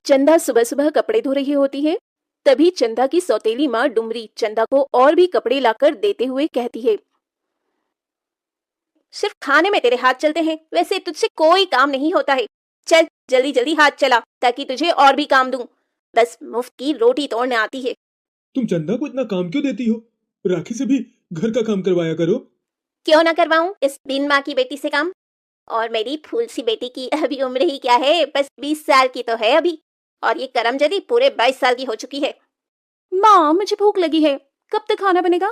चंदा सुबह सुबह कपड़े धो रही होती है। तभी चंदा की सौतेली माँ डुमरी चंदा को और भी कपड़े लाकर देते हुए कहती है, सिर्फ खाने में तेरे हाथ चलते हैं, वैसे तुझसे कोई काम नहीं होता है। चल जल्दी जल्दी हाथ चला ताकि तुझे और भी काम दूं। बस मुफ्त की रोटी तोड़ने आती है। तुम चंदा को इतना काम क्यों देती हो? राखी से भी घर का काम करवाया करो। क्यों ना करवाऊं इस बिन माँ की बेटी से काम। और मेरी फूल सी बेटी की अभी उम्र ही क्या है, बस 20 साल की तो है अभी। और ये करमजदी पूरे 22 साल की हो चुकी है। माँ मुझे भूख लगी है, कब तक खाना बनेगा?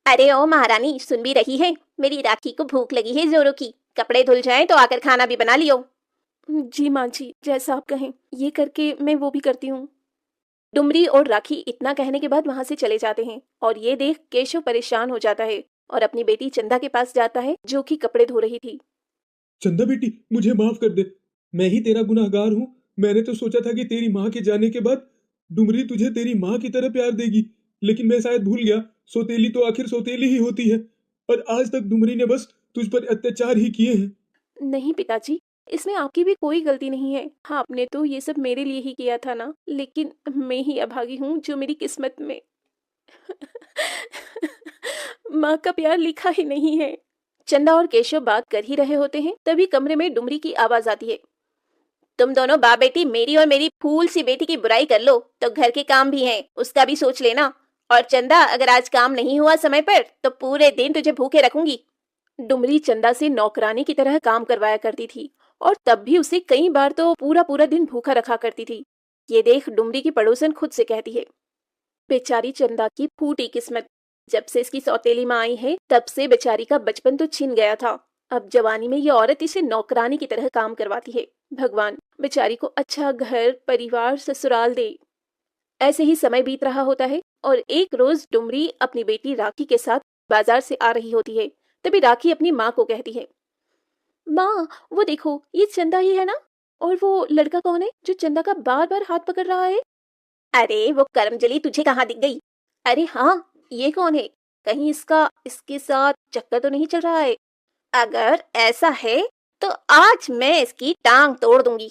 अरे ओ महारानी, सुन भी रही है? मेरी राखी को भूख लगी है जोरों की। कपड़े धुल जाएं तो आकर खाना भी बना लियो। जी माँ जी, जैसा आप कहें। ये करके मैं वो भी करती हूँ। डुमरी और राखी इतना कहने के बाद वहां से चले जाते हैं और ये देख केशव परेशान हो जाता है और अपनी बेटी चंदा के पास जाता है जो कि कपड़े धो रही थी। चंदा बेटी, मुझे माफ कर दे। मैं ही तेरा गुनहगार हूँ। मैंने तो सोचा था कि तेरी माँ के जाने के बाद डुमरी तुझे तेरी माँ की तरह प्यार देगी, लेकिन मैं शायद भूल गया। सौतेली तो आखिर सौतेली ही होती है, और आज तक डुमरी ने बस तुझ पर अत्याचार ही किए हैं। नहीं पिताजी, इसमें आपकी भी कोई गलती नहीं है। हाँ, आपने तो ये सब मेरे लिए ही किया था ना, लेकिन मैं ही अभागी हूँ जो मेरी किस्मत में माँ का प्यार लिखा ही नहीं है। चंदा और केशव बात कर ही रहे होते हैं, तभी कमरे में डुमरी की आवाज आती है। तुम दोनों बाप बेटी मेरी और मेरी फूल सी बेटी की बुराई कर लो तो घर के काम भी हैं, उसका भी सोच लेना। और चंदा, अगर आज काम नहीं हुआ समय पर तो पूरे दिन तुझे भूखे रखूंगी। डुमरी चंदा से नौकरानी की तरह काम करवाया करती थी और तब भी उसे कई बार तो पूरा पूरा दिन भूखा रखा करती थी। ये देख डुमरी की पड़ोसन खुद से कहती है, बेचारी चंदा की फूटी किस्मत। जब से इसकी सौतेली माँ आई है तब से बेचारी का बचपन तो छिन गया था। अब जवानी में ये औरत इसे नौकरानी की तरह काम करवाती है। भगवान, बेचारी को अच्छा घर परिवार ससुराल दे। ऐसे ही समय बीत रहा होता है और एक रोज डुमरी अपनी बेटी राखी के साथ बाजार से आ रही होती है। तभी राखी अपनी माँ को कहती है, माँ वो देखो, ये चंदा ही है ना? और वो लड़का कौन है जो चंदा का बार बार हाथ पकड़ रहा है? अरे वो करमजली तुझे कहाँ दिख गई? अरे हाँ, ये कौन है? कहीं इसका इसके साथ चक्कर तो नहीं चल रहा है? अगर ऐसा है तो आज मैं इसकी टांग तोड़ दूंगी।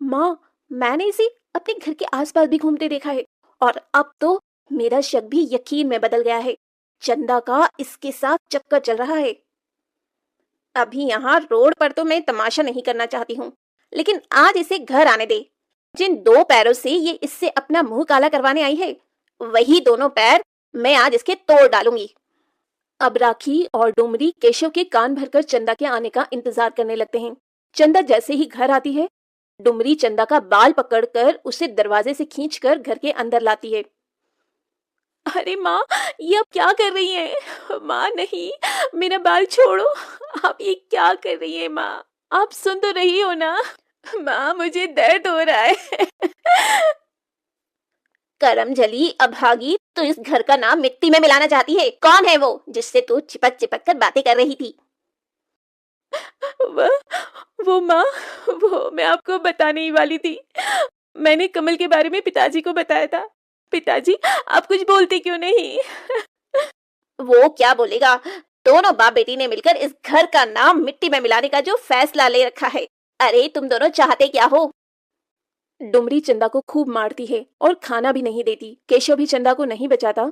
माँ, मैंने इसे अपने घर के आसपास भी घूमते देखा है और अब तो मेरा शक भी यकीन में बदल गया है। चंदा का इसके साथ चक्कर चल रहा है। अभी यहाँ रोड पर तो मैं तमाशा नहीं करना चाहती हूँ, लेकिन आज इसे घर आने दे। जिन दो पैरों से ये इससे अपना मुंह काला करवाने आई है, वही दोनों पैर मैं आज इसके तोड़ डालूंगी। अब राखी और डुमरी केशव के कान भरकर चंदा के आने का इंतजार करने लगते हैं। चंदा जैसे ही घर आती है, डुमरी चंदा का बाल पकड़कर उसे दरवाजे से खींचकर घर के अंदर लाती है। अरे माँ, ये अब क्या कर रही हैं? माँ नहीं, मेरा बाल छोड़ो। आप ये क्या कर रही हैं माँ? आप सुन तो रही हो ना? माँ मुझे दर्द हो रहा है। करमजली अभागी, तो इस घर का नाम मिट्टी में मिलाना चाहती है? कौन है वो जिससे तू चिपक चिपक कर बातें कर रही थी? वो माँ, वो मैं आपको बताने ही वाली थी। मैंने कमल के बारे में पिताजी को बताया था। पिताजी, आप कुछ बोलते क्यों नहीं? वो क्या बोलेगा? दोनों बाप बेटी ने मिलकर इस घर का नाम मिट्टी में मिलाने का जो फैसला ले रखा है। अरे तुम दोनों चाहते क्या हो? डुमरी चंदा को खूब मारती है और खाना भी नहीं देती। केशव भी चंदा को नहीं बचाता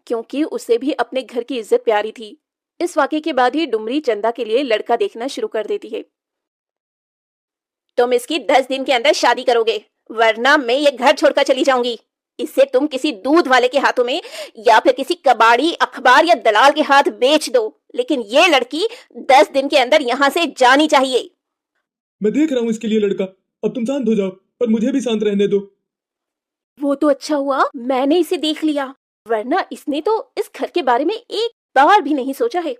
क्योंकि उसे भी अपने घर की इज्जत प्यारी थी। इस वाकये के बाद ही डुमरी चंदा के लिए लड़का देखना शुरू कर देती है। तुम इसकी 10 दिन के अंदर शादी करोगे, वरना मैं ये घर छोड़कर चली जाऊंगी। इसे तुम किसी दूध वाले के हाथों में या फिर किसी कबाड़ी अखबार या दलाल के हाथ बेच दो, लेकिन ये लड़की 10 दिन के अंदर यहाँ से जानी चाहिए। मैं देख रहा हूँ इसके लिए लड़का। अब तुम शांत हो जाओ और मुझे भी शांत रहने दो। वो तो अच्छा हुआ मैंने इसे देख लिया, वरना इसने तो इस घर के बारे में एक बार भी नहीं सोचा है।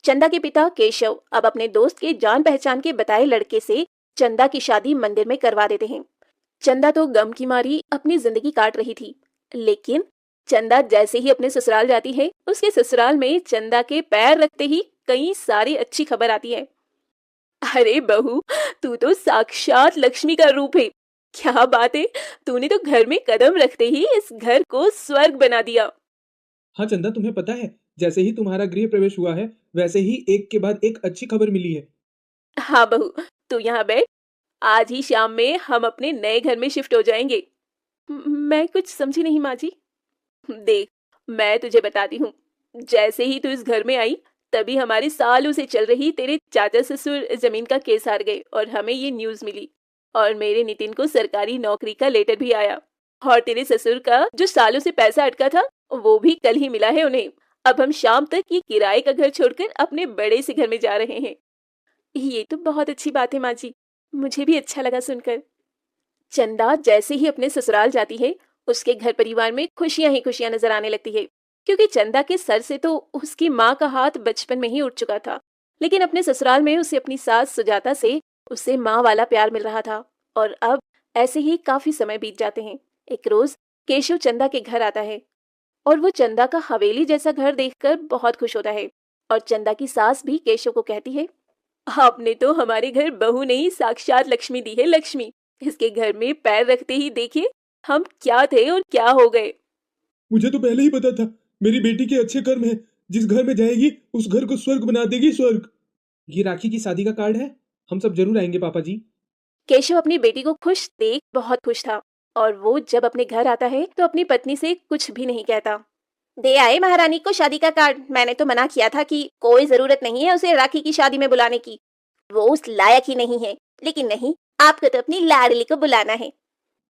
चंदा के पिता केशव अब अपने दोस्त के जान पहचान के बताए लड़के से चंदा की शादी मंदिर में करवा देते हैं। चंदा तो गम की मारी अपनी जिंदगी काट रही थी, लेकिन चंदा जैसे ही अपने ससुराल जाती है, उसके ससुराल में चंदा के पैर रखते ही कई सारी अच्छी खबर आती है। अरे बहू, तू तो साक्षात लक्ष्मी का रूप है। क्या बात है, तूने तो घर में कदम रखते ही इस घर को स्वर्ग बना दिया। हाँ चंदा, तुम्हें पता है, जैसे ही तुम्हारा गृह प्रवेश हुआ है, वैसे ही एक के बाद एक अच्छी खबर मिली है। हाँ बहू, तू यहाँ बैठ। आज ही शाम में हम अपने नए घर में शिफ्ट हो जाएंगे। मैं कुछ समझी नहीं माँ जी। देख, मैं तुझे बताती हूँ। जैसे ही तू इस घर में आई, तभी हमारे सालों से चल रही तेरे चाचा ससुर जमीन का केस हार गए और हमें ये न्यूज़ मिली। और मेरे नितिन को सरकारी नौकरी का लेटर भी आया। और तेरे ससुर का जो सालों से पैसा अटका था, वो भी कल ही मिला है उन्हें। अब हम शाम तक ये किराए का घर छोड़कर अपने बड़े से घर में जा रहे हैं। ये तो बहुत अच्छी बात है माँ जी, मुझे भी अच्छा लगा सुनकर। चंदा जैसे ही अपने ससुराल जाती है, उसके घर परिवार में खुशियां ही खुशियां नजर आने लगती है, क्योंकि चंदा के सर से तो उसकी माँ का हाथ बचपन में ही उठ चुका था। लेकिन अपने ससुराल में उसे अपनी सास सुजाता से उसे माँ वाला प्यार मिल रहा था। और अब ऐसे ही काफी समय बीत जाते हैं। एक रोज केशव चंदा के घर आता है और वो चंदा का हवेली जैसा घर देखकर बहुत खुश होता है। और चंदा की सास भी केशव को कहती है, आपने तो हमारे घर बहू नहीं, साक्षात लक्ष्मी दी है, लक्ष्मी। इसके घर में पैर रखते ही देखिए हम क्या थे और क्या हो गए। मुझे तो पहले ही पता था, मेरी बेटी के अच्छे कर्म है। जिस घर में जाएगी उस घर को स्वर्ग बना देगी, स्वर्ग। ये राखी की शादी का कार्ड है, हम सब जरूर आएंगे पापा जी। केशव अपनी बेटी को खुश देख बहुत खुश था और वो जब अपने घर आता है तो अपनी पत्नी से कुछ भी नहीं कहता। दे आए महारानी को शादी का कार्ड। मैंने तो मना किया था कि कोई जरूरत नहीं है उसे राखी की शादी में बुलाने की, वो उस लायक ही नहीं है। लेकिन नहीं, आपको तो अपनी लाडली को बुलाना है।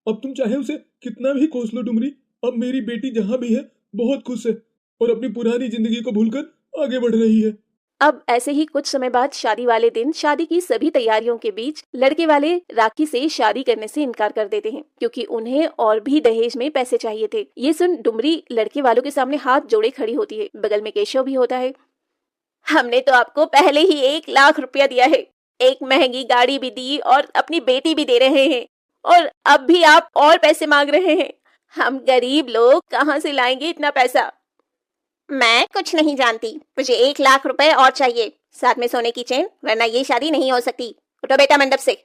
अब तुम चाहे उसे कितना भी कोस लो डुमरी, अब मेरी बेटी जहाँ भी है बहुत खुश है और अपनी पुरानी जिंदगी को भूलकर आगे बढ़ रही है। अब ऐसे ही कुछ समय बाद शादी वाले दिन शादी की सभी तैयारियों के बीच लड़के वाले राखी से शादी करने से इनकार कर देते हैं, क्योंकि उन्हें और भी दहेज में पैसे चाहिए थे। ये सुन डुमरी लड़के वालों के सामने हाथ जोड़े खड़ी होती है। बगल में केशव भी होता है। हमने तो आपको पहले ही 1 लाख रुपया दिया है, एक महंगी गाड़ी भी दी और अपनी बेटी भी दे रहे हैं, और अब भी आप और पैसे मांग रहे हैं। हम गरीब लोग कहाँ से लाएंगे इतना पैसा। मैं कुछ नहीं जानती, मुझे 1 लाख रुपए और चाहिए, साथ में सोने की चेन, वरना ये शादी नहीं हो सकती। उठो बेटा मंडप से।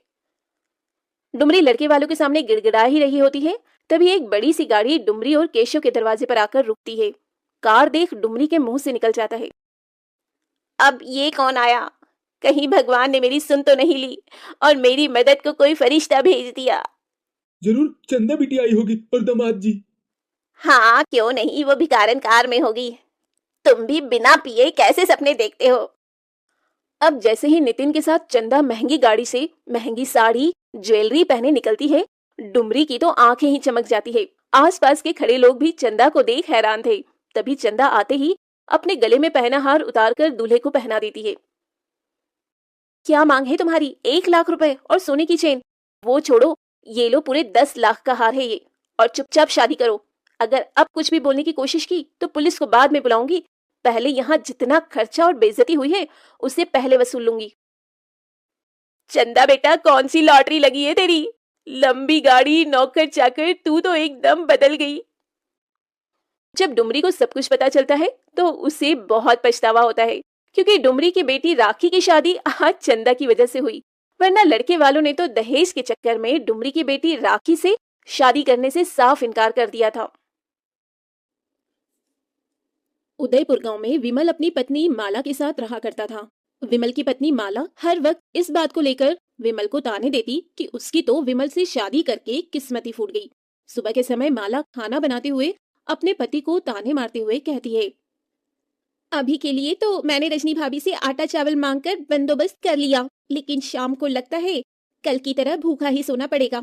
डुमरी लड़के वालों के सामने गिड़गिड़ा ही रही होती है, तभी एक बड़ी सी गाड़ी डुमरी और केशव के दरवाजे पर आकर रुकती है। कार देख डुमरी के मुंह से निकल जाता है, अब ये कौन आया? कहीं भगवान ने मेरी सुन तो नहीं ली और मेरी मदद को कोई फरिश्ता भेज दिया। जरूर चंदा बिटी आई होगी और दामाद जी। हाँ क्यों नहीं, वो भिखारन कार में होगी। तुम भी बिना पिए कैसे सपने देखते हो। अब जैसे ही नितिन के साथ चंदा महंगी गाड़ी से महंगी साड़ी ज्वेलरी पहने निकलती है, डुमरी की तो आंखें ही चमक जाती है। आसपास के खड़े लोग भी चंदा को देख हैरान थे। तभी चंदा आते ही अपने गले में पहना हार उतारकर दूल्हे को पहना देती है। क्या मांग है तुम्हारी? 1 लाख रुपए और सोने की चेन? वो छोड़ो, ये लो पूरे 10 लाख का हार है ये, और चुपचाप शादी करो। अगर अब कुछ भी बोलने की कोशिश की तो पुलिस को बाद में बुलाऊंगी। पहले यहाँ जितना खर्चा और बेइज्जती हुई है उसे पहले वसूल लूंगी। चंदा बेटा, कौन सी लॉटरी लगी है तेरी? लंबी गाड़ी, नौकर चाकर, तू तो एकदम बदल गई। जब डुमरी को सब कुछ पता चलता है तो उसे बहुत पछतावा होता है, क्योंकि डुमरी की बेटी राखी की शादी आज चंदा की वजह से हुई, वरना लड़के वालों ने तो दहेज के चक्कर में डुमरी की बेटी राखी से शादी करने से साफ इनकार कर दिया था। उदयपुर गांव में विमल अपनी पत्नी माला के साथ रहा करता था। विमल की पत्नी माला हर वक्त इस बात को लेकर विमल को ताने देती कि उसकी तो विमल से शादी करके किस्मत ही फूट गई। सुबह के समय माला खाना बनाते हुए अपने पति को ताने मारते हुए कहती है, अभी के लिए तो मैंने रजनी भाभी से आटा चावल मांगकर बंदोबस्त कर लिया, लेकिन शाम को लगता है कल की तरह भूखा ही सोना पड़ेगा।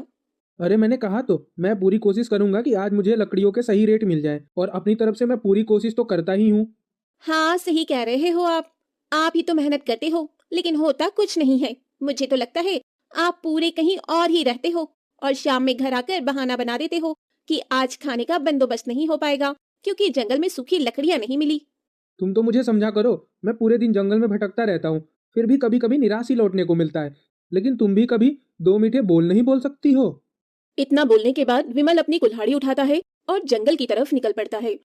अरे मैंने कहा तो, मैं पूरी कोशिश करूंगा कि आज मुझे लकड़ियों के सही रेट मिल जाए, और अपनी तरफ से मैं पूरी कोशिश तो करता ही हूँ। हाँ सही कह रहे हो आप ही तो मेहनत करते हो, लेकिन होता कुछ नहीं है। मुझे तो लगता है आप पूरे कहीं और ही रहते हो और शाम में घर आकर बहाना बना देते हो कि आज खाने का बंदोबस्त नहीं हो पाएगा, क्योंकि जंगल में सूखी लकड़ियां नहीं मिली। तुम तो मुझे समझा करो, मैं पूरे दिन जंगल में भटकता रहता हूँ, फिर भी कभी कभी निराश ही लौटने को मिलता है। लेकिन तुम भी कभी दो मीठे बोल नहीं बोल सकती हो? इतना बोलने के बाद विमल अपनी कुल्हाड़ी उठाता है और जंगल की तरफ निकल पड़ता है।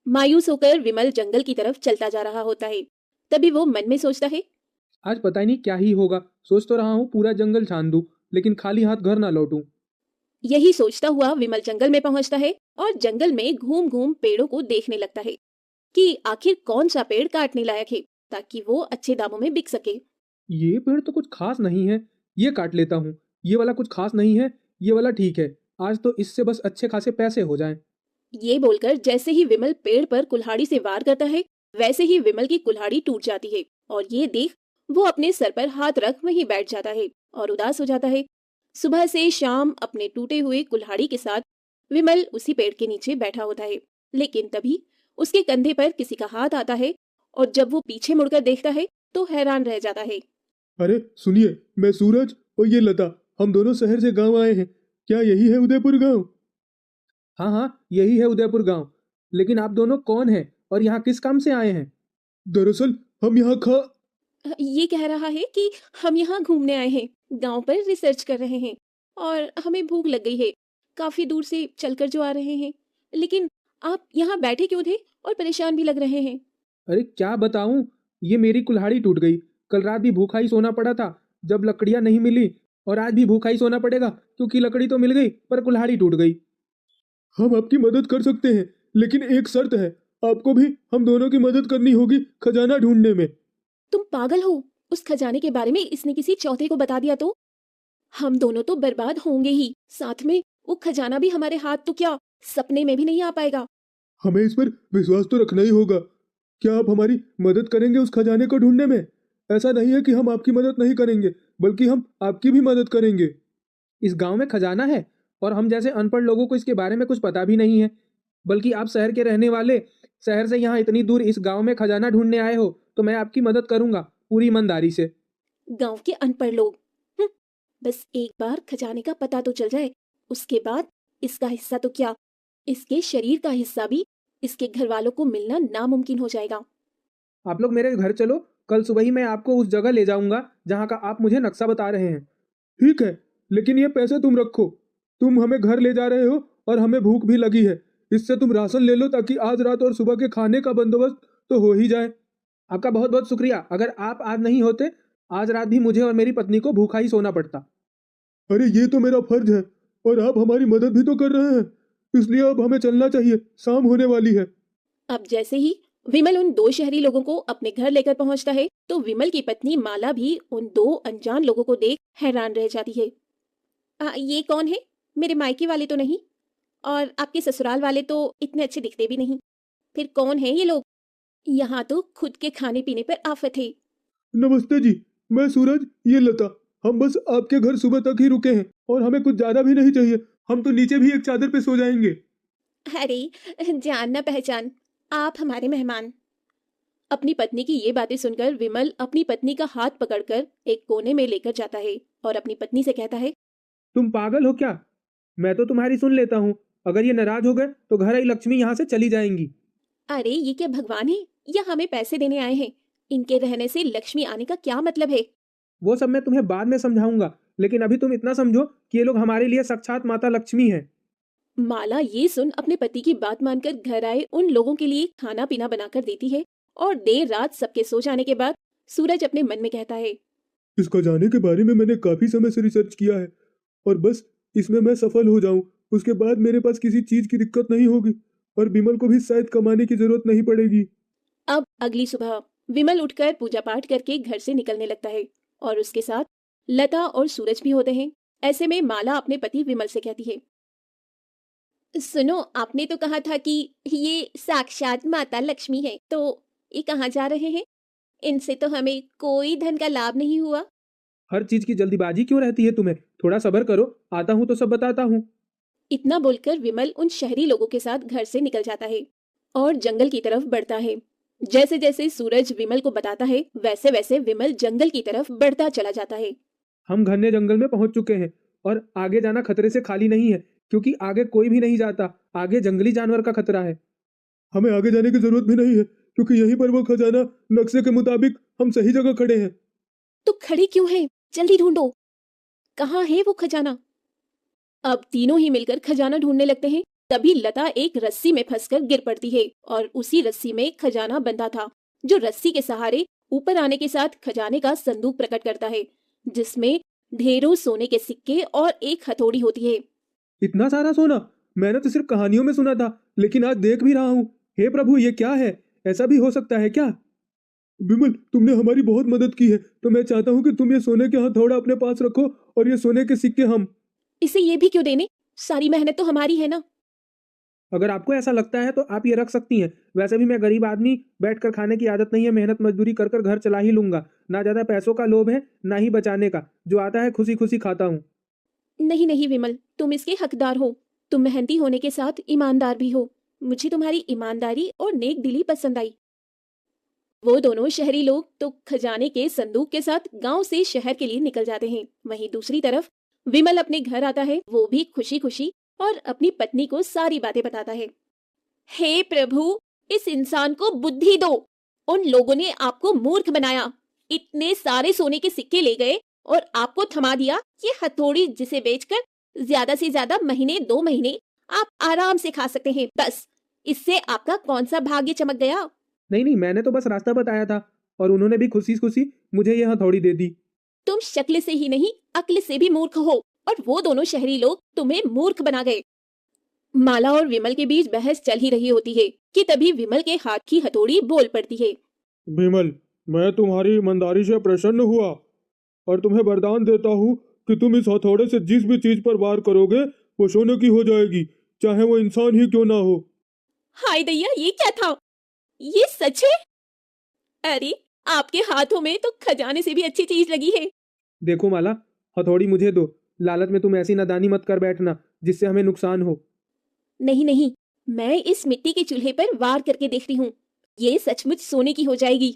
मायूस होकर विमल जंगल की तरफ चलता जा रहा होता है। तभी वो मन में सोचता है, आज पता ही नहीं क्या ही होगा। सोच तो रहा हूँ पूरा जंगल छान दूं, लेकिन खाली हाथ घर ना लौटूं। यही सोचता हुआ विमल जंगल में पहुंचता है और जंगल में घूम घूम पेड़ों को देखने लगता है कि आखिर कौन सा पेड़ काटने लायक है, ताकि वो अच्छे दामों में बिक सके। ये पेड़ तो कुछ खास नहीं है, ये काट लेता हूँ। ये वाला कुछ खास नहीं है, ये वाला ठीक है। आज तो इससे बस अच्छे खासे पैसे हो जाएं। ये बोलकर जैसे ही विमल पेड़ पर कुल्हाड़ी से वार करता है, वैसे ही विमल की कुल्हाड़ी टूट जाती है और ये देख वो अपने सर पर हाथ रख वहीं बैठ जाता है और उदास हो जाता है। सुबह से शाम अपने टूटे हुए कुल्हाड़ी के साथ विमल उसी पेड़ के नीचे बैठा होता है, लेकिन तभी उसके कंधे पर किसी का हाथ आता है और जब वो पीछे मुड़कर देखता है तो हैरान रह जाता है। अरे सुनिए, मैं सूरज और ये लता, हम दोनों शहर से गांव आए हैं। क्या यही है उदयपुर गांव? हाँ हाँ, यही है उदयपुर गांव। लेकिन आप दोनों कौन हैं और यहाँ किस काम से आए हैं? दरअसल हम यहाँ ये कह रहा है कि हम यहाँ घूमने आए हैं, गांव पर रिसर्च कर रहे हैं और हमें भूख लग गई है, काफी दूर से चलकर जो आ रहे हैं। लेकिन आप यहाँ बैठे क्यों थे और परेशान भी लग रहे हैं? अरे क्या बताऊं, ये मेरी कुल्हाड़ी टूट गई। कल रात भी भूखा ही सोना पड़ा था जब लकड़ियां नहीं मिली, और आज भी भूखा ही सोना पड़ेगा क्योंकि लकड़ी तो मिल गई पर कुल्हाड़ी टूट गई। हम आपकी मदद कर सकते हैं, लेकिन एक शर्त है। आपको भी हम दोनों की मदद करनी होगी खजाना ढूंढने में। तुम पागल हो? उस खजाने के बारे में इसने किसी चौथे को बता दिया तो हम दोनों तो बर्बाद होंगे ही, साथ में वो खजाना भी हमारे हाथ तो क्या सपने में भी नहीं आ पाएगा। हमें इस पर विश्वास तो रखना ही होगा। क्या आप हमारी मदद करेंगे उस खजाने को ढूंढने में? ऐसा नहीं है कि हम आपकी मदद नहीं करेंगे, बल्कि हम आपकी भी मदद करेंगे। इस गांव में खजाना है और हम जैसे अनपढ़ लोगों को इसके बारे में कुछ पता भी नहीं है। बल्कि आप शहर के रहने वाले, शहर से यहाँ इतनी दूर इस गांव में खजाना ढूंढने आए हो, तो मैं आपकी मदद करूंगा पूरी ईमानदारी से। गांव के अनपढ़ लोग, बस एक बार खजाने का पता तो चल जाए, उसके बाद इसका हिस्सा तो क्या, इसके शरीर का हिस्सा भी इसके घर वालों को मिलना नामुमकिन हो जाएगा। आप लोग मेरे घर चलो, कल सुबह ही मैं आपको उस जगह ले जाऊंगा जहाँ का आप मुझे नक्शा बता रहे हैं। ठीक है, लेकिन ये पैसे तुम रखो। तुम हमें घर ले जा रहे हो और हमें भूख भी लगी है। इससे तुम राशन ले लो ताकि आज रात और सुबह के खाने का बंदोबस्त तो हो ही जाए। आपका बहुत बहुत शुक्रिया। अगर आप आज नहीं होते, आज रात भी मुझे और मेरी पत्नी को भूखा ही सोना पड़ता। अरे ये तो मेरा फर्ज है और आप हमारी मदद भी तो कर रहे हैं, इसलिए अब हमें चलना चाहिए, शाम होने वाली है। अब जैसे ही विमल उन दो शहरी लोगों को अपने घर लेकर पहुंचता है तो विमल की पत्नी माला भी उन दो अनजान लोगों को देख हैरान रह जाती है। ये कौन है? मेरे मायके वाले तो नहीं, और आपके ससुराल वाले तो इतने अच्छे दिखते भी नहीं। फिर कौन है ये लोग? यहाँ तो खुद के खाने पीने पर आफत है। नमस्ते जी, मैं सूरज, ये लता। हम बस आपके घर सुबह तक ही रुके हैं और हमें कुछ ज्यादा भी नहीं चाहिए। हम तो नीचे भी एक चादर पे सो जाएंगे। अरे जान ना पहचान, आप हमारे मेहमान। अपनी पत्नी की ये बातें सुनकर विमल अपनी पत्नी का हाथ पकड़कर एक कोने में लेकर जाता है और अपनी पत्नी से कहता है, तुम पागल हो क्या? मैं तो तुम्हारी सुन लेता हूँ। अगर ये नाराज हो गए तो घर आई लक्ष्मी यहाँ से चली जाएंगी। अरे ये क्या भगवान है या हमें पैसे देने आए हैं? इनके रहने से लक्ष्मी आने का क्या मतलब है? वो सब मैं तुम्हें बाद में समझाऊंगा, लेकिन अभी तुम इतना समझो कि ये लोग हमारे लिए साक्षात माता लक्ष्मी है। माला ये सुन अपने पति की बात मानकर घर आए उन लोगों के लिए खाना पीना बनाकर देती है और देर रात सबके सो जाने के बाद सूरज अपने मन में कहता है, इस खजाने के बारे में मैंने काफी समय से रिसर्च किया है और बस इसमें मैं सफल हो जाऊं, उसके बाद मेरे पास किसी चीज की दिक्कत नहीं होगी और बिमल को भी शायद कमाने की जरूरत नहीं पड़ेगी। अब अगली सुबह विमल उठकर पूजा पाठ करके घर से निकलने लगता है और उसके साथ लता और सूरज भी होते हैं। ऐसे में माला अपने पति विमल से कहती है, सुनो, आपने तो कहा था कि ये साक्षात माता लक्ष्मी है, तो ये कहाँ जा रहे हैं? इनसे तो हमें कोई धन का लाभ नहीं हुआ। हर चीज की जल्दीबाजी क्यों रहती है तुम्हें? थोड़ा सब्र करो, आता हूँ तो सब बताता हूँ। इतना बोलकर विमल उन शहरी लोगों के साथ घर से निकल जाता है और जंगल की तरफ बढ़ता है। जैसे जैसे सूरज विमल को बताता है, वैसे वैसे विमल जंगल की तरफ बढ़ता चला जाता है। हम घने जंगल में पहुंच चुके हैं और आगे जाना खतरे से खाली नहीं है, क्योंकि आगे कोई भी नहीं जाता। आगे जंगली जानवर का खतरा है। हमें आगे जाने की जरूरत भी नहीं है, क्योंकि यहीं पर वो खजाना नक्शे के मुताबिक हम सही जगह खड़े हैं। तो खड़े क्यों हैं? जल्दी ढूंढो, कहाँ है वो खजाना? अब तीनों ही मिलकर खजाना ढूंढने लगते हैं। तभी लता एक रस्सी में फंसकर गिर पड़ती है और उसी रस्सी में खजाना बंधा था, जो रस्सी के सहारे ऊपर आने के साथ खजाने का संदूक प्रकट करता है, जिसमें ढेरों सोने के सिक्के और एक हथौड़ी होती है। इतना सारा सोना मैंने तो सिर्फ कहानियों में सुना था, लेकिन आज देख भी रहा हूँ। हे प्रभु, ये क्या है? ऐसा भी हो सकता है क्या? विमल, तुमने हमारी बहुत मदद की है, तो मैं चाहता हूँ कि तुम ये सोने के हथौड़ा अपने पास रखो और ये सोने के सिक्के हम। इसे ये भी क्यों देने? सारी मेहनत तो हमारी है ना। अगर आपको ऐसा लगता है तो आप ये रख सकती हैं। वैसे भी मैं गरीब आदमी, बैठकर खाने की आदत नहीं है, मेहनत मजदूरी कर कर घर चला ही लूंगा। ना ज्यादा पैसों का लोभ है, ना ही बचाने का। जो आता है खुशी खुशी खाता हूँ। नहीं नहीं विमल, तुम इसके हकदार हो। तुम मेहनती होने के साथ ईमानदार भी हो। मुझे तुम्हारी ईमानदारी और नेक दिली पसंद आई। वो दोनों शहरी लोग तो खजाने के संदूक के साथ गांव से शहर के लिए निकल जाते हैं। वहीं दूसरी तरफ विमल अपने घर आता है, वो भी खुशी खुशी, और अपनी पत्नी को सारी बातें बताता है। हे प्रभु, इस इंसान को बुद्धि दो। उन लोगों ने आपको मूर्ख बनाया, इतने सारे सोने के सिक्के ले गए और आपको थमा दिया ये हथौड़ी, जिसे बेचकर ज्यादा से ज्यादा महीने 2 महीने आप आराम से खा सकते हैं। बस इससे आपका कौन सा भाग्य चमक गया? नहीं नहीं, मैंने तो बस रास्ता बताया था और उन्होंने भी खुशी खुशी मुझे यह हथौड़ी दे दी। तुम शक्ल से ही नहीं, अक्ल से भी मूर्ख हो, और वो दोनों शहरी लोग तुम्हें मूर्ख बना गए। माला और विमल के बीच बहस चल ही रही होती है कि तभी विमल के हाथ की हथौड़ी बोल पड़ती है। विमल, मैं तुम्हारी ईमानदारी से प्रसन्न हुआ और तुम्हें वरदान देता हूँ कि तुम इस हथौड़े से जिस भी चीज पर वार करोगे वो सोने की हो जाएगी, चाहे वो इंसान ही क्यों ना हो। हाय दैया, ये क्या था? ये सच है? अरे, आपके हाथों में तो खजाने से भी अच्छी चीज लगी है। देखो माला, हथौड़ी मुझे दो। लालच में तुम ऐसी नादानी मत कर बैठना जिससे हमें नुकसान हो। नहीं नहीं, मैं इस मिट्टी के चूल्हे पर वार करके देख रही हूँ, ये सचमुच सोने की हो जाएगी।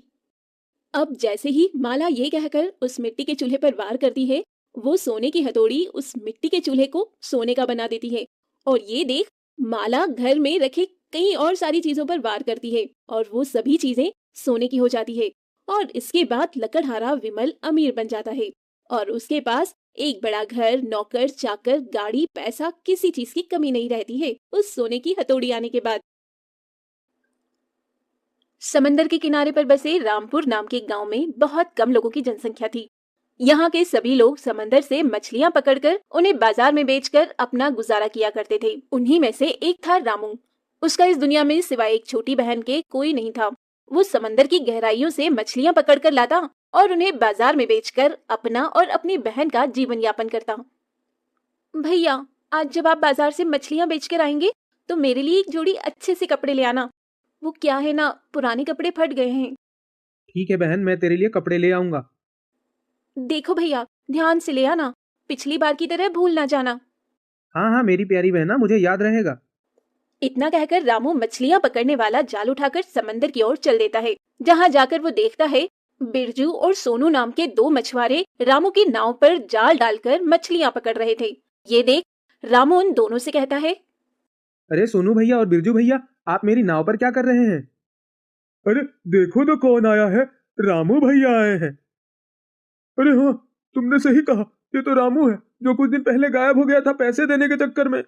अब जैसे ही माला ये कहकर उस मिट्टी के चूल्हे पर वार करती है, वो सोने की हथौड़ी उस मिट्टी के चूल्हे को सोने का बना देती है। और ये देख माला घर में रखे कई और सारी चीजों पर वार करती है और वो सभी चीजें सोने की हो जाती है। और इसके बाद लकड़हारा विमल अमीर बन जाता है और उसके पास एक बड़ा घर, नौकर, चाकर, गाड़ी, पैसा, किसी चीज की कमी नहीं रहती है उस सोने की हथौड़ी आने के बाद। समंदर के किनारे पर बसे रामपुर नाम के गांव में बहुत कम लोगों की जनसंख्या थी। यहाँ के सभी लोग समंदर से मछलियां पकड़कर उन्हें बाजार में बेचकर अपना गुजारा किया करते थे। उन्हीं में से एक था रामू। उसका इस दुनिया में सिवाय एक छोटी बहन के कोई नहीं था। वो समंदर की गहराइयों से मछलियां पकड़कर लाता और उन्हें बाजार में बेचकर अपना और अपनी बहन का जीवन यापन करता। भैया, आज जब आप बाजार से मछलियां बेचकर आएंगे तो मेरे लिए एक जोड़ी अच्छे से कपड़े ले आना। वो क्या है ना, पुराने कपड़े फट गए हैं। ठीक है बहन, मैं तेरे लिए कपड़े ले आऊंगा। देखो भैया, ध्यान से ले आना, पिछली बार की तरह भूल ना जाना। हाँ हाँ मेरी प्यारी बहना, मुझे याद रहेगा। इतना कहकर रामू मछलियां पकड़ने वाला जाल उठाकर समंदर की ओर चल देता है। जहाँ जाकर वो देखता है बिरजू और सोनू नाम के दो मछुआरे रामू की नाव पर जाल डालकर मछलियां पकड़ रहे थे। ये देख रामू उन दोनों से कहता है, अरे सोनू भैया और बिरजू भैया, आप मेरी नाव पर क्या कर रहे हैं? अरे देखो तो कौन आया है, रामू भैया आए हैं। अरे हाँ, तुमने सही कहा, ये तो रामू है जो कुछ दिन पहले गायब हो गया था पैसे देने के चक्कर में।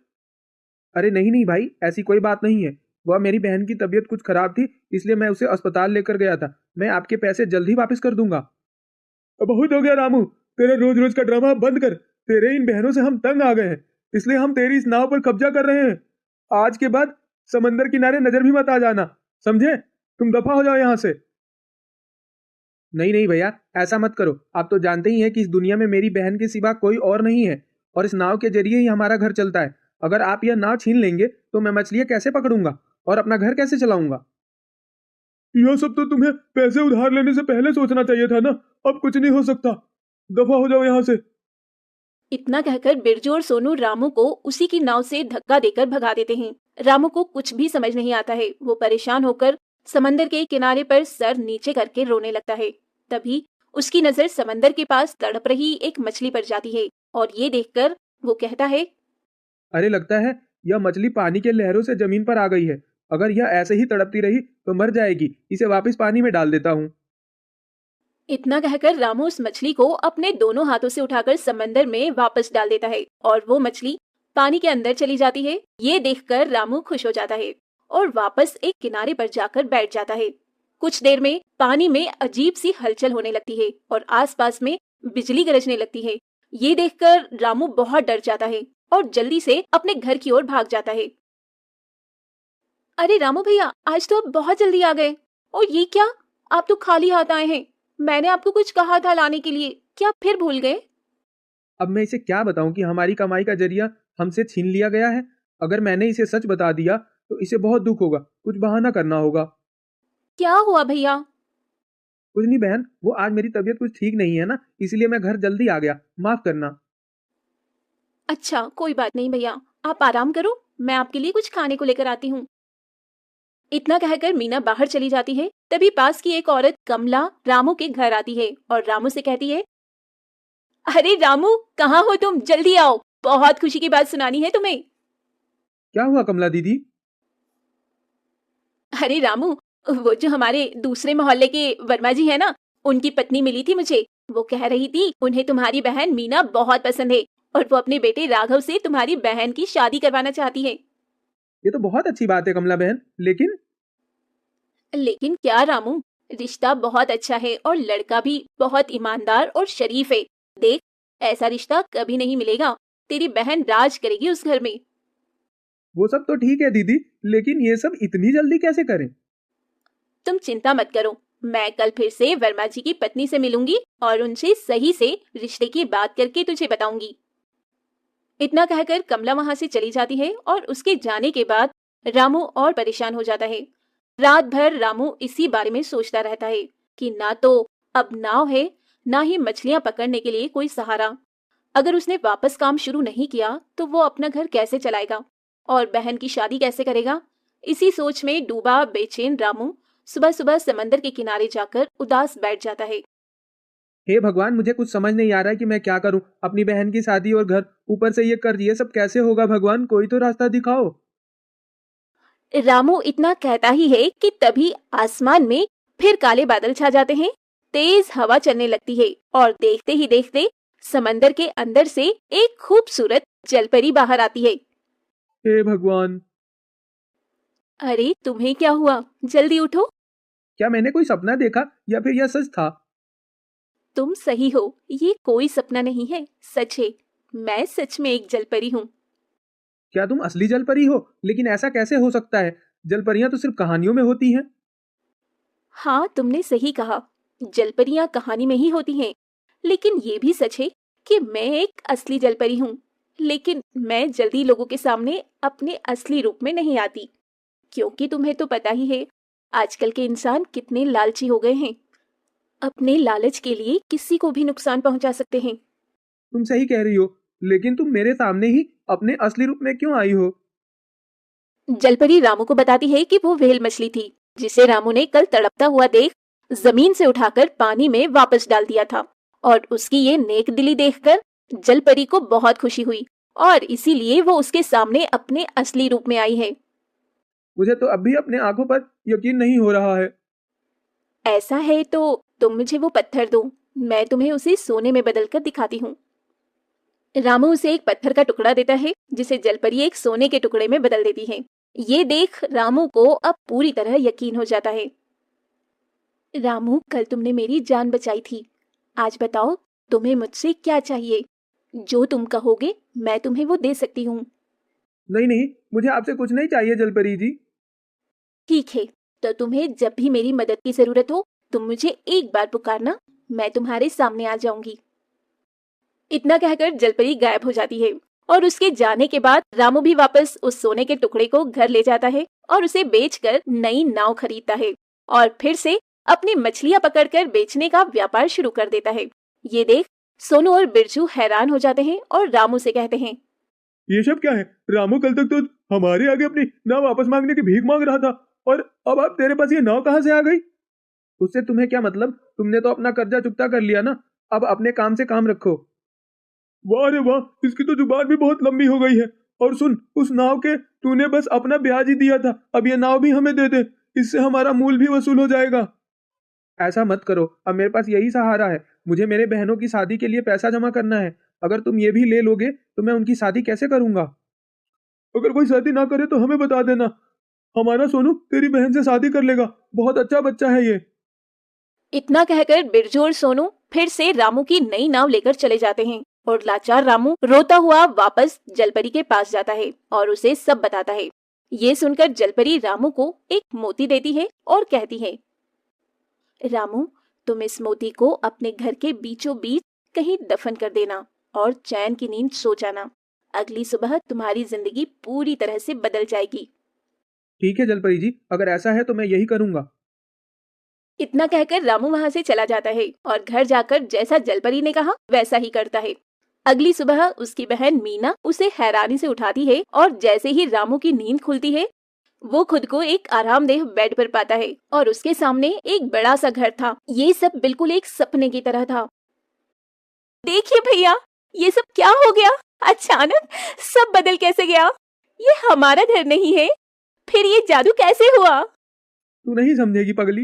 अरे नहीं नहीं भाई, ऐसी कोई बात नहीं है। वह मेरी बहन की तबीयत कुछ खराब थी, इसलिए मैं उसे अस्पताल लेकर गया था। मैं आपके पैसे जल्द ही वापस कर दूंगा। अब बहुत हो गया रामू, तेरे रोज रोज का ड्रामा बंद कर। तेरे इन बहनों से हम तंग आ गए हैं, इसलिए हम तेरी इस नाव पर कब्जा कर रहे हैं। आज के बाद समंदर किनारे नजर भी मत आ जाना, समझे? तुम दफा हो जाओ यहाँ से। नहीं नहीं भैया, ऐसा मत करो। आप तो जानते ही हैं कि इस दुनिया में मेरी बहन के सिवा कोई और नहीं है और इस नाव के जरिए ही हमारा घर चलता है। अगर आप यह नाव छीन लेंगे तो मैं मछलियां कैसे पकड़ूंगा और अपना घर कैसे चलाऊंगा? यह सब तो तुम्हें पैसे उधार लेने से पहले सोचना चाहिए था ना। अब कुछ नहीं हो सकता, दफा हो जाओ यहाँ से। इतना कहकर बिरजू और सोनू रामू को उसी की नाव से धक्का देकर भगा देते हैं। रामू को कुछ भी समझ नहीं आता है। वो परेशान होकर समंदर के किनारे पर सर नीचे करके रोने लगता है। तभी उसकी नजर समंदर के पास तड़प रही एक मछली पर जाती है और ये देखकर वो कहता है, अरे लगता है यह मछली पानी के लहरों से जमीन पर आ गई है। अगर यह ऐसे ही तड़पती रही तो मर जाएगी। इसे वापस पानी में डाल देता हूँ। इतना कहकर रामू उस मछली को अपने दोनों हाथों से उठाकर समंदर में वापस डाल देता है और वो मछली पानी के अंदर चली जाती है। ये देखकर रामू खुश हो जाता है और वापस एक किनारे पर जाकर बैठ जाता है। कुछ देर में पानी में अजीब सी हलचल होने लगती है और आसपास में बिजली गरजने लगती है। ये देखकर रामू बहुत डर जाता है और जल्दी से अपने घर की ओर भाग जाता है। अरे रामू भैया, आज तो आप बहुत जल्दी आ गए। और ये क्या, आप तो खाली हाथ आए हैं। मैंने आपको कुछ कहा था लाने के लिए, क्या आप फिर भूल गए? अब मैं इसे क्या बताऊं कि हमारी कमाई का जरिया हमसे छीन लिया गया है। अगर मैंने इसे सच बता दिया तो इसे बहुत दुख होगा, कुछ बहाना करना होगा। क्या हुआ भैया? कुछ नहीं बहन, वो आज मेरी तबीयत कुछ ठीक नहीं है ना, इसलिए मैं घर जल्दी आ गया, माफ करना। अच्छा, कोई बात नहीं भैया, आप आराम करो, मैं आपके लिए कुछ खाने को लेकर आती हूँ। इतना कहकर मीना बाहर चली जाती है। तभी पास की एक औरत कमला रामू के घर आती है और रामू से कहती है, अरे रामू, कहाँ हो तुम? जल्दी आओ, बहुत खुशी की बात सुनानी है तुम्हें। क्या हुआ कमला दीदी? अरे रामू, वो जो हमारे दूसरे मोहल्ले के वर्मा जी है ना, उनकी पत्नी मिली थी मुझे। वो कह रही थी उन्हें तुम्हारी बहन मीना बहुत पसंद है और वो अपने बेटे राघव से तुम्हारी बहन की शादी करवाना चाहती है। ये तो बहुत अच्छी बात है कमला बहन, लेकिन लेकिन क्या रामू, रिश्ता बहुत अच्छा है और लड़का भी बहुत ईमानदार और शरीफ है। देख, ऐसा रिश्ता कभी नहीं मिलेगा। तेरी बहन राज करेगी उस घर में। वो सब तो ठीक है दीदी, लेकिन ये सब इतनी जल्दी कैसे करें? तुम चिंता मत करो, मैं कल फिर से वर्मा जी की पत्नी से मिलूंगी और उनसे सही से रिश्ते की बात करके तुझे बताऊंगी। इतना कहकर कमला वहां से चली जाती है और उसके जाने के बाद रामू और परेशान हो जाता है। रात भर रामू इसी बारे में सोचता रहता है कि ना तो अब नाव है, ना ही मछलियां पकड़ने के लिए कोई सहारा। अगर उसने वापस काम शुरू नहीं किया तो वो अपना घर कैसे चलाएगा और बहन की शादी कैसे करेगा। इसी सोच में डूबा बेचैन रामू सुबह सुबह समंदर के किनारे जाकर उदास बैठ जाता है। हे भगवान, मुझे कुछ समझ नहीं आ रहा है कि मैं क्या करूं। अपनी बहन की शादी और घर, ऊपर से ये कर्ज, ये सब कैसे होगा? भगवान कोई तो रास्ता दिखाओ। रामू इतना कहता ही है कि तभी आसमान में फिर काले बादल छा जाते हैं। तेज हवा चलने लगती है और देखते ही देखते समंदर के अंदर से एक खूबसूरत जलपरी बाहर आती है। हे भगवान, अरे तुम्हें क्या हुआ? जल्दी उठो। क्या मैंने कोई सपना देखा या फिर यह सच था? तुम सही हो, ये कोई सपना नहीं है, सच है। मैं सच में एक जलपरी हूँ। क्या तुम असली जलपरी हो? लेकिन ऐसा कैसे हो सकता है? जलपरियां तो सिर्फ कहानियों में होती हैं। हाँ, तुमने सही कहा, जलपरियां कहानी में ही होती हैं। लेकिन ये भी सच है कि मैं एक असली जलपरी हूँ। लेकिन मैं जल्दी लोगों के सामने अपने असली रूप में नहीं आती, क्योंकि तुम्हें तो पता ही है आजकल के इंसान कितने लालची हो गए हैं। अपने लालच के लिए किसी को भी नुकसान पहुंचा सकते हैं। तुम सही कह रही हो, लेकिन तुम मेरे सामने ही अपने असली रूप में क्यों आई हो? जलपरी रामू को बताती है कि वो व्हेल मछली थी जिसे रामू ने कल तड़पता हुआ देख जमीन से उठाकर पानी में वापस डाल दिया था। और उसकी ये नेक दिली देखकर जलपरी को बहुत खुशी हुई और इसीलिए वो उसके सामने अपने असली रूप में आई है। मुझे तो अब भी अपने आंखों पर यकीन नहीं हो रहा है। ऐसा है तो तुम मुझे वो पत्थर दो, मैं तुम्हें उसे सोने में बदल कर दिखाती हूँ। रामू उसे एक पत्थर का टुकड़ा देता है जिसे जलपरी एक सोने के टुकड़े में बदल देती है। ये देख रामू को अब पूरी तरह यकीन हो जाता है। रामू, कल तुमने मेरी जान बचाई थी। आज बताओ तुम्हें मुझसे क्या चाहिए? जो तुम कहोगे मैं तुम्हें वो दे सकती हूँ। नहीं नहीं, मुझे आपसे कुछ नहीं चाहिए जलपरी जी। ठीक है, तो तुम्हें जब भी मेरी मदद की जरूरत हो तुम मुझे एक बार पुकारना, मैं तुम्हारे सामने आ जाऊंगी। इतना कहकर जलपरी गायब हो जाती है और उसके जाने के बाद रामू भी वापस उस सोने के टुकड़े को घर ले जाता है और उसे बेचकर नई नाव खरीदता है और फिर से अपनी मछलियां पकड़कर बेचने का व्यापार शुरू कर देता है। ये देख सोनू और बिरजू हैरान हो जाते हैं और रामू से कहते हैं, ये सब क्या है? रामू कल तक तो हमारे आगे अपनी नाव वापस मांगने की भीख मांग रहा था, और अब तेरे पास ये नाव कहाँ से आ गई? उससे तुम्हें क्या मतलब? तुमने तो अपना कर्जा चुकता कर लिया ना। अब अपने काम से काम रखो। वाह रे वाह, इसकी तो जुबान भी बहुत लंबी हो गई है। और सुन, उस नाव के तूने बस अपना ब्याज ही दिया था, अब ये नाव भी हमें दे दे, इससे हमारा मूल भी वसूल हो जाएगा। ऐसा मत करो, अब मेरे पास यही सहारा है। मुझे मेरे बहनों की शादी के लिए पैसा जमा करना है। अगर तुम ये भी ले लोगे तो मैं उनकी शादी कैसे करूंगा? अगर कोई शादी ना करे तो हमें बता देना, हमारा सोनू तेरी बहन से शादी कर लेगा, बहुत अच्छा बच्चा है ये। इतना कहकर बिरजू और सोनू फिर से रामू की नई नाव लेकर चले जाते हैं और लाचार रामू रोता हुआ वापस जलपरी के पास जाता है और उसे सब बताता है। ये सुनकर जलपरी रामू को एक मोती देती है और कहती है, रामू, तुम इस मोती को अपने घर के बीचों बीच कहीं दफन कर देना और चैन की नींद सो जाना। अगली सुबह तुम्हारी जिंदगी पूरी तरह से बदल जाएगी। ठीक है जलपरी जी, अगर ऐसा है तो मैं यही करूंगा। इतना कहकर रामू वहां से चला जाता है और घर जाकर जैसा जलपरी ने कहा वैसा ही करता है। अगली सुबह उसकी बहन मीना उसे हैरानी से उठाती है और जैसे ही रामू की नींद खुलती है वो खुद को एक आरामदेह बेड पर पाता है और उसके सामने एक बड़ा सा घर था। ये सब बिल्कुल एक सपने की तरह था। देखिए भैया, ये सब क्या हो गया? अचानक सब बदल कैसे गया? ये हमारा घर नहीं है, फिर ये जादू कैसे हुआ? तू नहीं समझेगी पगली।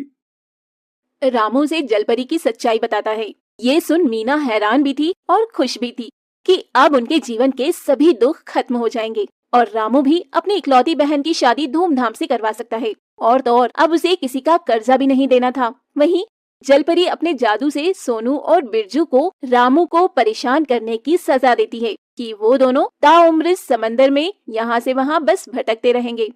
रामू से जलपरी की सच्चाई बताता है। ये सुन मीना हैरान भी थी और खुश भी थी कि अब उनके जीवन के सभी दुख खत्म हो जाएंगे और रामू भी अपनी इकलौती बहन की शादी धूमधाम से करवा सकता है। और तो और अब उसे किसी का कर्जा भी नहीं देना था। वहीं जलपरी अपने जादू से सोनू और बिरजू को रामू को परेशान करने की सजा देती है कि वो दोनों ताउम्र समंदर में यहाँ से वहाँ बस भटकते रहेंगे।